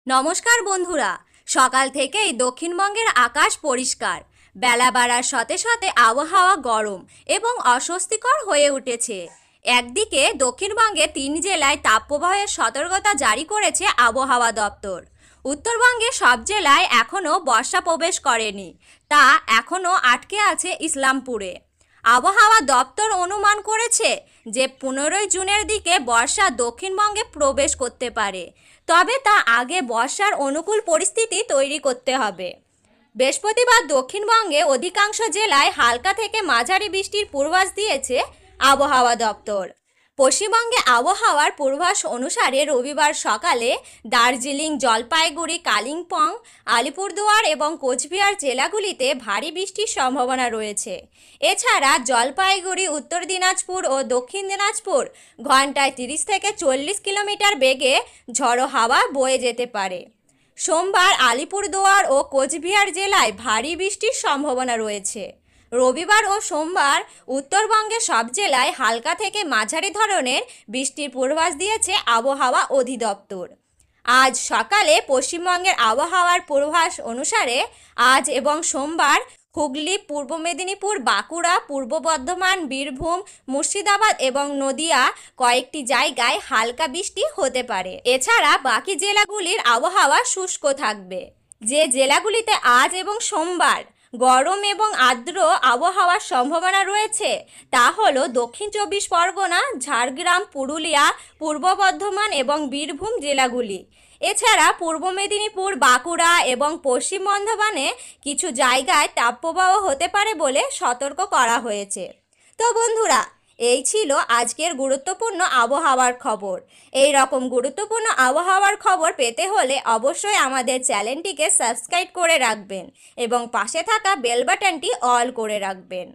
নমস্কার বন্ধুরা। সকাল থেকেই দক্ষিণবঙ্গের আকাশ পরিষ্কার। বেলা বাড়ার সাথে সাথে আবহাওয়া গরম এবং অস্বস্তিকর হয়ে উঠেছে। একদিকে দক্ষিণবঙ্গে 3 জেলায় তাপপ্রবাহের সতর্কতা জারি করেছে আবহাওয়া দপ্তর। উত্তরবঙ্গে সব জেলায় এখনও বর্ষা প্রবেশ করেনি, তা এখনও আটকে আছে ইসলামপুরে। আবহাওয়া দপ্তর অনুমান করেছে যে 15 জুনের দিকে বর্ষা দক্ষিণবঙ্গে প্রবেশ করতে পারে, তবে তা আগে বর্ষার অনুকূল পরিস্থিতি তৈরি করতে হবে। বৃহস্পতিবার দক্ষিণবঙ্গে অধিকাংশ জেলায় হালকা থেকে মাঝারি বৃষ্টির পূর্বাভাস দিয়েছে আবহাওয়া দপ্তর। পশ্চিমবঙ্গে আবহাওয়ার পূর্বাভাস অনুসারে রবিবার সকালে দার্জিলিং, জলপাইগুড়ি, কালিম্পং, আলিপুরদুয়ার এবং কোচবিহার জেলাগুলিতে ভারী বৃষ্টির সম্ভাবনা রয়েছে। এছাড়া জলপাইগুড়ি, উত্তর দিনাজপুর ও দক্ষিণ দিনাজপুর ঘন্টায় 30 থেকে 40 কিলোমিটার বেগে ঝড়ো হাওয়া বয়ে যেতে পারে। সোমবার আলিপুরদুয়ার ও কোচবিহার জেলায় ভারী বৃষ্টির সম্ভাবনা রয়েছে। রবিবার ও সোমবার উত্তরবঙ্গের সব জেলায় হালকা থেকে মাঝারি ধরনের বৃষ্টির পূর্বাভাস দিয়েছে আবহাওয়া অধিদপ্তর। আজ সকালে পশ্চিমবঙ্গের আবহাওয়ার পূর্বাভাস অনুসারে আজ এবং সোমবার হুগলি, পূর্ব মেদিনীপুর, বাঁকুড়া, পূর্ব বর্ধমান, বীরভূম, মুর্শিদাবাদ এবং নদিয়া কয়েকটি জায়গায় হালকা বৃষ্টি হতে পারে। এছাড়া বাকি জেলাগুলির আবহাওয়া শুষ্ক থাকবে। যে জেলাগুলিতে আজ এবং সোমবার গরম এবং আর্দ্র আবহাওয়ার সম্ভাবনা রয়েছে তা হলো দক্ষিণ 24 পরগনা, ঝাড়গ্রাম, পুরুলিয়া, পূর্ব বর্ধমান এবং বীরভূম জেলাগুলি। এছাড়া পূর্ব মেদিনীপুর, বাঁকুড়া এবং পশ্চিম বর্ধমানে কিছু জায়গায় তাপপ্রবাহ হতে পারে বলে সতর্ক করা হয়েছে। তো বন্ধুরা, এই ছিল আজকের গুরুত্বপূর্ণ আবহাওয়ার খবর। এই রকম গুরুত্বপূর্ণ আবহাওয়ার খবর পেতে হলে অবশ্যই আমাদের চ্যানেলটিকে সাবস্ক্রাইব করে রাখবেন এবং পাশে থাকা বেল বাটনটি অল করে রাখবেন।